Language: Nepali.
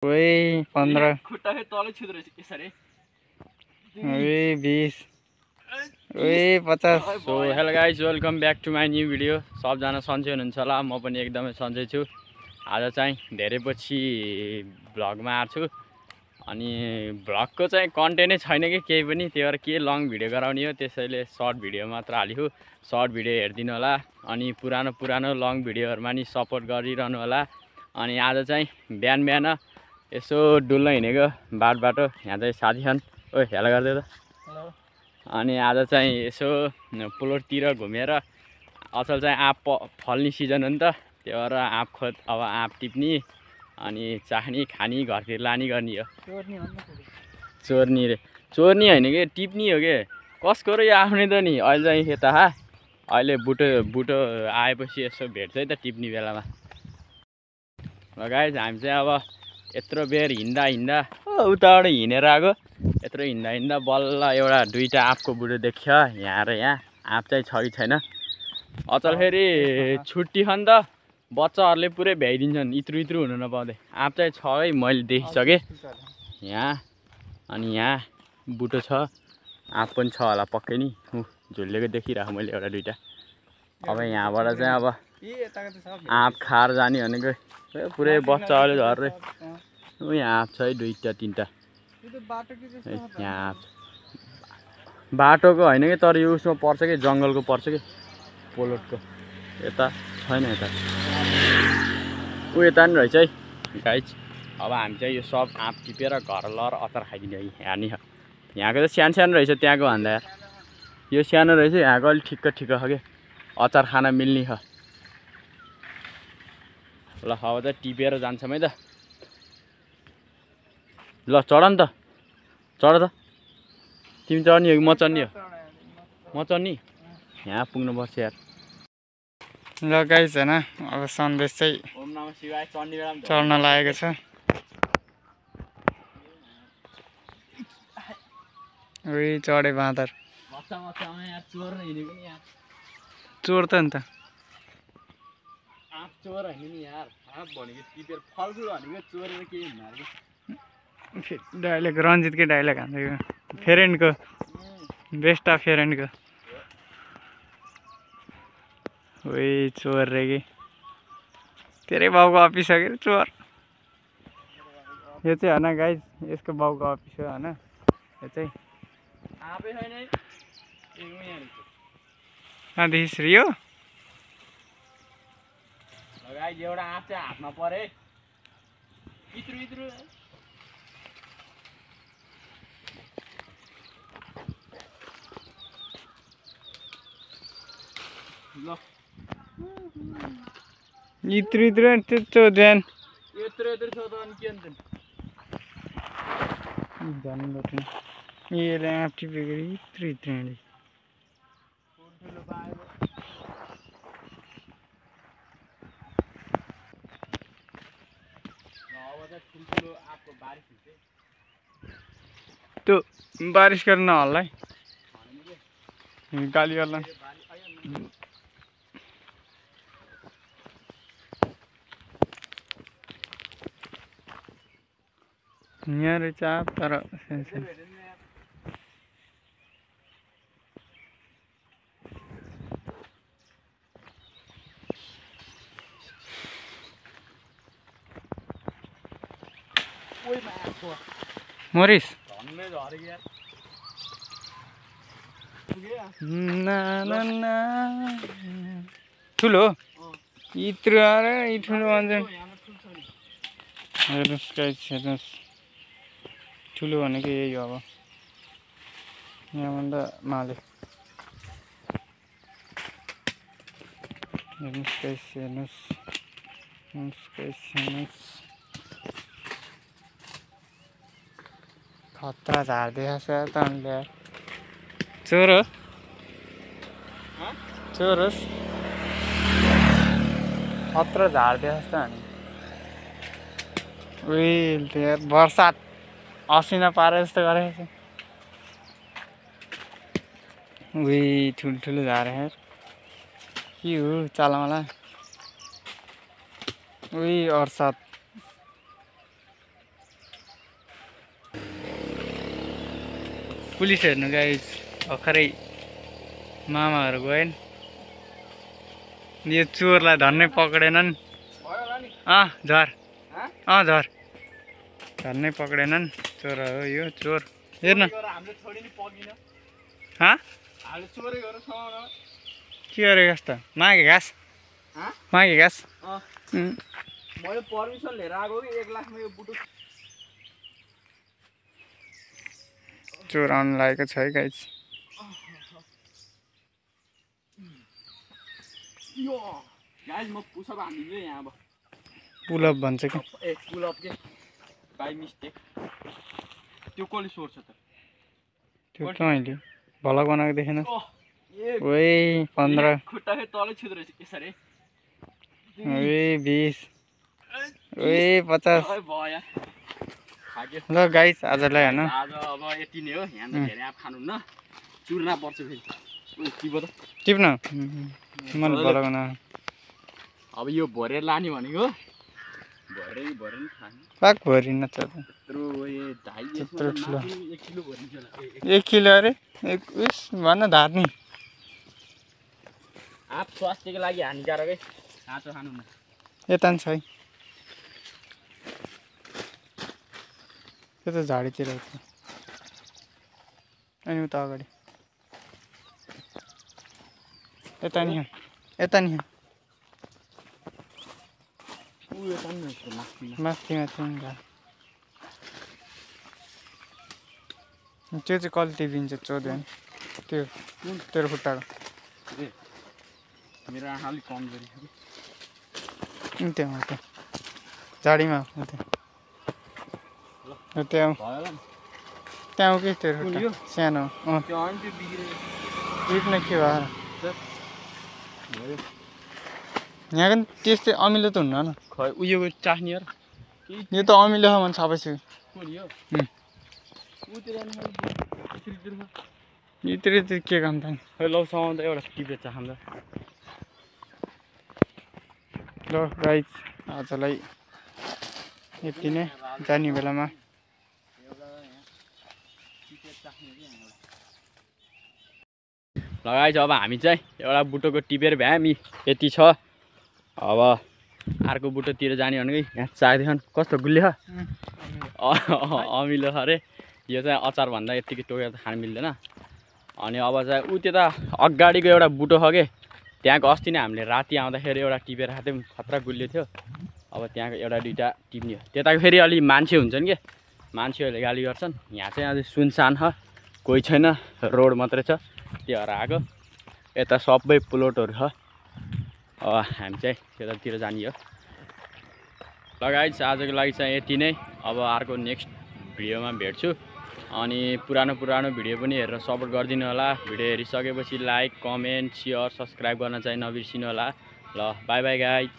ओए 15 खुट्टाले तलै छिद्रो यसरी ओए 20 ओए 50। So hello guys welcome back to my new video. सबजना सन्चै हुनुहुन्छ होला, म पनि एकदमै सन्चै छु। आज चाहिँ धेरै पछि भ्लगमा आएको छु अनि भ्लगको चाहिँ कन्टेन्टै छैन कि केही पनि, त्यही भएर के लङ भिडियो गराउने हो, त्यसैले सर्ट भिडियो मात्र हालेको। सर्ट भिडियो हेरिदिनु होला अनि पुरानो लङ भिडियोहरूमा नि सपोर्ट गरिरहनु होला। अनि आज चाहिँ बिहान बिहान यसो डुल्न हिँडेको बाटो यहाँ चाहिँ साथी छन्। ओ हेलो गर्दै त। अनि आज चाहिँ यसो प्लोटतिर घुमेर, असल चाहिँ आँप फल्ने सिजन हो नि त, त्यही भएर अब आँप टिप्ने अनि चाख्ने खाने घरतिर लाने गर्ने हो। चोर्नी रे, चोर्नी होइन कि टिप्ने हो कि कसको र यो आफ्नै त नि। अहिले चाहिँ यता अहिले बुटो आएपछि यसो भेट्छ है त टिप्ने बेलामा। ल गाइज हामी चाहिँ अब यत्रो बेर हिँड्दा उताबाट हिँडेर आएको, यत्रो हिँड्दा बल्ल एउटा दुईवटा आँपको बुटो देख्यो यहाँ र यहाँ। आँप चाहिँ छ कि छैन, अचल फेरि छुट्टी छ नि त, बच्चाहरूले पुरै भ्याइदिन्छन् इत्रु हुनु नपाउँदै। आँप चाहिँ छ है, मैले देखिसकेँ यहाँ। अनि यहाँ बुटो छ, आँप पनि छ होला पक्कै नि, झुलेको देखिरहेको मैले एउटा दुईवटा। अब यहाँबाट चाहिँ अब आँप खाएर जाने भनेको पुरै बच्चाहरूले झर्दै। यहाँ आँप छ है दुईवटा तिनवटा, यहाँ आँप छ। बाटोको होइन कि, तर यो उसमा पर्छ कि जङ्गलको पर्छ कि पोलोटको। यता छैन, यता ऊ यता नि रहेछ है गाइज। अब हामी चाहिँ यो सब आँप टिपेर घर लर अचार खाइदिने है। हेर्ने छ यहाँको चाहिँ सानो रहेछ, त्यहाँको भन्दा यार यो सानो रहेछ, यहाँको अलिक ठिक्क छ कि अचार खान मिल्ने छ। ल अब चाहिँ टिपेर जान्छौँ है त। ल चढ नि त, चढ त। तिमी चढ्ने हो कि म चढ्ने हो? म चढ्ने, यहाँ पुग्नुपर्छ यार। ल गाइस हैन, अब सन्देश चाहिँ चढ्न लागेको छ। ओइ चढे बाँदर, चोर त नि त। आँप चोर होइन नि यार, आँप भनेको टिपेर फलफुल भनेको चोरेर केही हुन्न। डाइलेक्ट रन्जितकै डाइलेक्ट हान्दै फेरेन्टको, बेस्ट अफ फेरेन्टको। ओइ चोर रे कि तेरै बाउको अफिस हो कि चोर। यो चाहिँ होइन गाइज, यसको बाउको अफिस हो होइन। यो चाहिँ आँपै छैन है, कहाँदेखि रियो गाइज। एउटा आँप चाहिँ हातमा परे, इत्रु ल इत्रु त्यस्तो ध्यान यत्रो छ त अनि के अन्त यसले आँप टिपेको इत्रु हिँडे। त्यो बारिस गर्न नहल्ला है, गाली गर्ला। यहाँ रहेछ आँप, तर मरिस ठुलो इत्रु आएर ठुलो भन्छ। हेर्नुहोस् गाइस, हेर्नुहोस् ठुलो भनेको यही हो। अब यहाँभन्दा माले हेर्नुहोस् गाइस, हेर्नुहोस् खतरा झार्दैछ त अन्त। चोर हो, चोर होस्, खतरा झार्दैछ त अनि। उही बर्सात असिना पारे जस्तो गरेको छ। उही ठुल्ठुलो झारे के हो चालामाला। उही अर्सात पुलिस हेर्नु गाइज भर्खरै मामाहरू गएन यो चोरलाई धन्नै पक्रेनन् झर झर धन्नै पक्रेनन् चोर हो यो चोर हेर्न के गरेको जस्तो मागे घाँस मागे घाँस मैले पर्मिसन लिएर आएको कि 1 लाखमा यो बुटो चोर आउनु लागेको छ है गाइज गाइज म पुसअप हान्दिन्छु यहाँ अब पुलअप भन्छ कि ए पुलअप के बाई मिस्टेक त्यो कसले सोर्छ त त्यो कहिले भलक बनाएको देखेन ओए 15 खुट्टा तलै छिद्रो रहेछ यसरी ओए 20 ओए 50 भयो ल गाइस आजलाई हैन आज अब यति नै हो यहाँ त धेरै आफ खानु न चुर्ना पर्छ फेरि टिप्न मन भलगन अब यो भरेर लाने भनेको भरे नि खाने पाक भरि न त त्यत्रो ए धाइ त्यत्रो ठुलो 1 किलो भरिन्छ होला 1 किलो अरे उस भन्न धार्नी आप स्वास्थ्यको लागि हानिकारक है काँचो खानु न यता छ है त्यो त झाडीतिर हो अनि उता अगाडि यता नि माथि त्यो चाहिँ कहिले टिपिन्छ चोर्दैन त्यो तेरो खुट्टाको मेरो आँखा अलिक कमजोरी छ कि त्यहाँ झाडीमा त्यहाँ त्यहाँ के तेरो खुट्टा सानो टिप्न के भयो यहाँ पनि त्यस्तै अमिलो त हुन्न न खै उयो चाख्ने यार यो त अमिलो हो भने सबैछु यतिर के काम त खै लौ समाउँदा एउटा टिपेर चाख्दा ल गाइज आजलाई यति नै जाने बेलामा लगाइछ अब हामी चाहिँ एउटा बुटोको टिपेर भ्यामी यति छ अब अर्को बुटोतिर जाने भनेको यहाँ चाख्दैन कस्तो गुलियो अमिलो अरे यो चाहिँ अचार भन्दा यतिकै टोकेर त खान मिल्दैन अनि अब चाहिँ ऊ त्यता अगाडिको एउटा बुटो छ के त्यहाँको अस्ति नै हामीले राति आउँदाखेरि एउटा टिपेर खाँदै खतरा गुलियो थियो अब त्यहाँको एउटा दुइटा टिप्ने हो त्यताको फेरि अलि मान्छे हुन्छन् के मान्छेहरूले गाली गर्छन् यहाँ चाहिँ अझै सुनसान छ कोही छैन रोड मात्रै छ त्यो भएर आएको यता सबै प्लोटहरू छ अब हामी चाहिँ त्यतातिर जाने हो लगाइछ आजको लागि चाहिँ यति नै अब अर्को नेक्स्ट भिडियोमा भेट्छु अनि पुरानो भिडियो पनि हेरेर सपोर्ट गरिदिनु होला भिडियो हेरिसकेपछि लाइक कमेन्ट सेयर सब्सक्राइब गर्न चाहिँ नबिर्सिनु होला ल बाई बाई गाइज